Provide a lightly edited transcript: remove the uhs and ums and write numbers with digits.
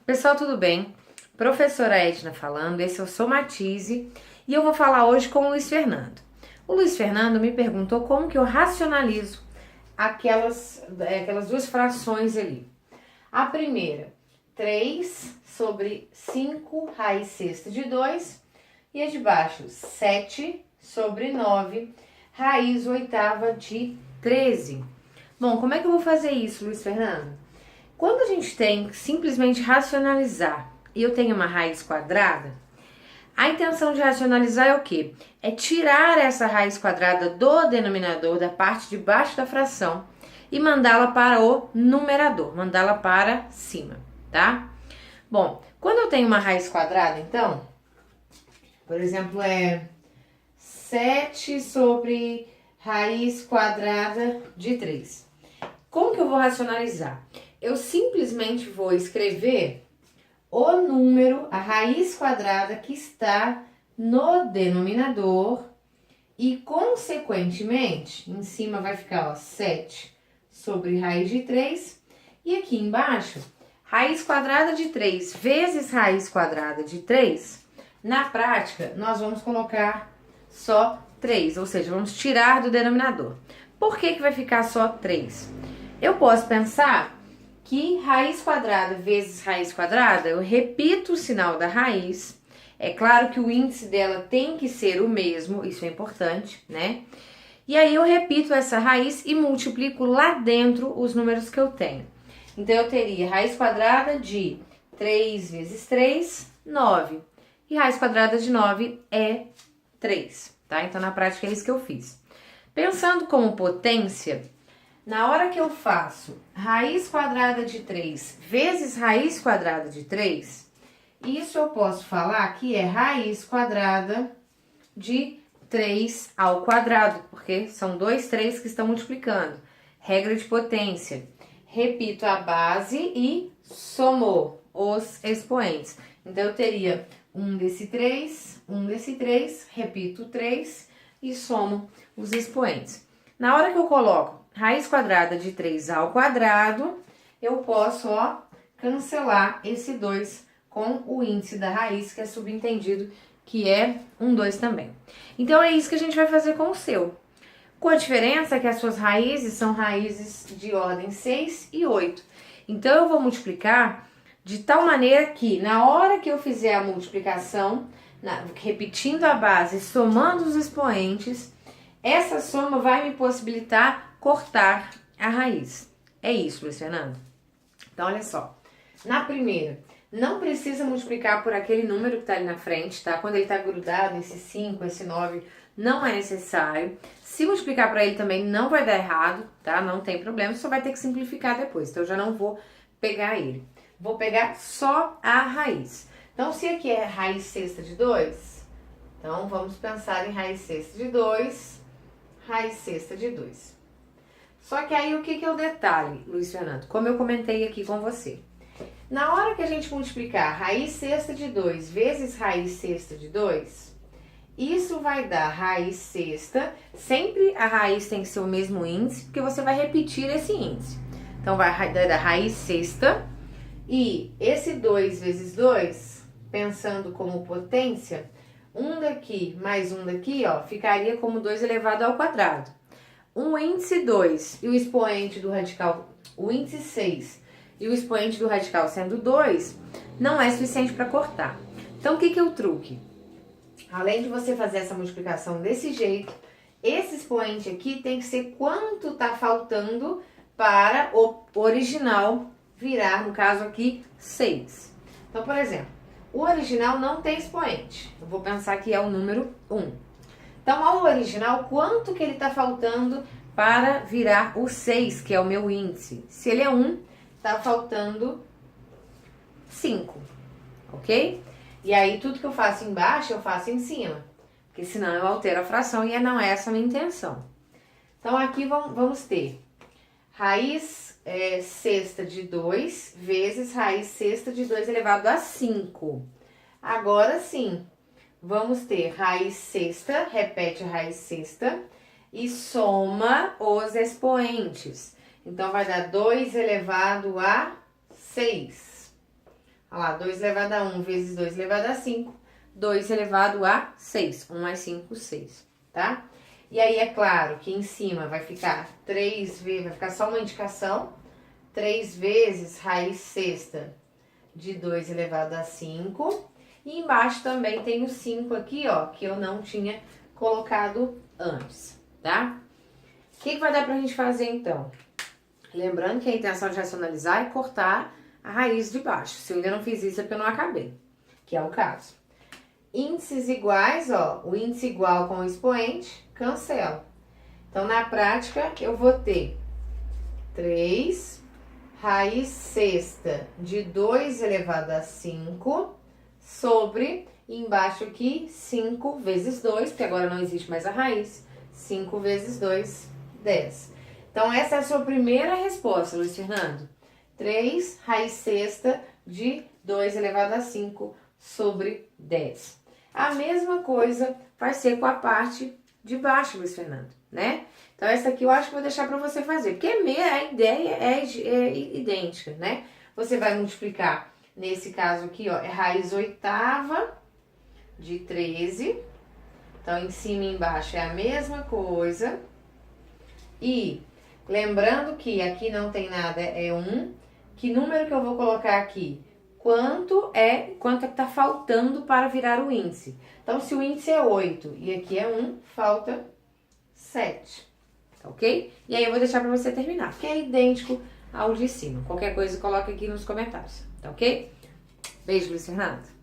Pessoal, tudo bem? Professora Edna falando, esse é o Somatize e eu vou falar hoje com o Luiz Fernando. O Luiz Fernando me perguntou como que eu racionalizo aquelas duas frações ali. A primeira, 3 sobre 5 raiz sexta de 2 e a de baixo, 7 sobre 9 raiz oitava de 13. Bom, como é que eu vou fazer isso, Luiz Fernando? Quando a gente tem que simplesmente racionalizar e eu tenho uma raiz quadrada, a intenção de racionalizar é o quê? É tirar essa raiz quadrada do denominador, da parte de baixo da fração, e mandá-la para o numerador, mandá-la para cima, tá? Bom, quando eu tenho uma raiz quadrada, então, por exemplo, é 7 sobre raiz quadrada de 3. Como que eu vou racionalizar? Eu simplesmente vou escrever o número, a raiz quadrada que está no denominador e, consequentemente, em cima vai ficar, ó, 7 sobre raiz de 3 e aqui embaixo, raiz quadrada de 3 vezes raiz quadrada de 3. Na prática, nós vamos colocar só 3, ou seja, vamos tirar do denominador. Por que vai ficar só 3? Eu posso pensar que raiz quadrada vezes raiz quadrada, eu repito o sinal da raiz. É claro que o índice dela tem que ser o mesmo, isso é importante, né? E aí eu repito essa raiz e multiplico lá dentro os números que eu tenho. Então eu teria raiz quadrada de 3 vezes 3, 9. E raiz quadrada de 9 é 3, tá? Então na prática é isso que eu fiz. Pensando como potência, na hora que eu faço raiz quadrada de 3 vezes raiz quadrada de 3, isso eu posso falar que é raiz quadrada de 3 ao quadrado, porque são dois 3 que estão multiplicando. Regra de potência. Repito a base e somou os expoentes. Então, eu teria 1 desse 3, 1 desse 3, repito 3 e somo os expoentes. Na hora que eu coloco raiz quadrada de 3 ao quadrado, eu posso, ó, cancelar esse 2 com o índice da raiz, que é subentendido, que é 2 também. Então, é isso que a gente vai fazer com o seu. Com a diferença que as suas raízes são raízes de ordem 6 e 8. Então, eu vou multiplicar de tal maneira que, na hora que eu fizer a multiplicação, repetindo a base, somando os expoentes, essa soma vai me possibilitar cortar a raiz. É isso, Luiz Fernando. Então, olha só. Na primeira, não precisa multiplicar por aquele número que está ali na frente, tá? Quando ele está grudado, esse 5, esse 9, não é necessário. Se multiplicar para ele também não vai dar errado, tá? Não tem problema, só vai ter que simplificar depois. Então, eu já não vou pegar ele. Vou pegar só a raiz. Então, se aqui é raiz sexta de 2, então vamos pensar em raiz sexta de 2, raiz sexta de 2. Só que aí o que é o detalhe, Luiz Fernando? Como eu comentei aqui com você. Na hora que a gente multiplicar raiz sexta de 2 vezes raiz sexta de 2, isso vai dar raiz sexta. Sempre a raiz tem que ser o mesmo índice, porque você vai repetir esse índice. Então, vai dar raiz sexta. E esse 2 vezes 2, pensando como potência, um daqui mais um daqui, ó, ficaria como 2 elevado ao quadrado. O índice 2 e o expoente do radical, o índice 6 e o expoente do radical sendo 2, não é suficiente para cortar. Então, o que é o truque? Além de você fazer essa multiplicação desse jeito, esse expoente aqui tem que ser quanto está faltando para o original virar, no caso aqui, 6. Então, por exemplo, o original não tem expoente. Eu vou pensar que é o número 1. Então, ao original, quanto que ele está faltando para virar o 6, que é o meu índice? Se ele é 1, está faltando 5, ok? E aí, tudo que eu faço embaixo, eu faço em cima, porque senão eu altero a fração e não é essa a minha intenção. Então, aqui vamos ter raiz sexta de 2 vezes raiz sexta de 2 elevado a 5. Agora sim, vamos ter raiz sexta, repete a raiz sexta e soma os expoentes. Então, vai dar 2 elevado a 6. Olha lá, 2 elevado a 1 vezes 2 elevado a 5, 2 elevado a 6. 1 mais 5, 6, tá? E aí, é claro que em cima vai ficar 3 vezes, vai ficar só uma indicação, 3 vezes raiz sexta de 2 elevado a 5. E embaixo também tem o 5 aqui, ó, que eu não tinha colocado antes, tá? O que vai dar pra gente fazer, então? Lembrando que a intenção de racionalizar é cortar a raiz de baixo. Se eu ainda não fiz isso, é porque eu não acabei, que é o caso. Índices iguais, ó, o índice igual com o expoente, cancela. Então, na prática, eu vou ter 3 raiz sexta de 2 elevado a 5 sobre, embaixo aqui, 5 vezes 2, porque agora não existe mais a raiz. 5 vezes 2, 10. Então, essa é a sua primeira resposta, Luiz Fernando. 3 raiz sexta de 2 elevado a 5 sobre 10. A mesma coisa vai ser com a parte de baixo, Luiz Fernando, né? Então, essa aqui eu acho que vou deixar para você fazer, porque a ideia é idêntica, né? Você vai multiplicar, nesse caso aqui, ó, é raiz oitava de 13. Então, em cima e embaixo é a mesma coisa. E lembrando que aqui não tem nada, é 1. Que número que eu vou colocar aqui? Quanto é que tá faltando para virar o índice. Então, se o índice é 8 e aqui é 1, falta 7. Tá ok? E aí eu vou deixar para você terminar, porque é idêntico ao de cima. Qualquer coisa, coloca aqui nos comentários. Tá ok? Beijo, Luiz Fernando.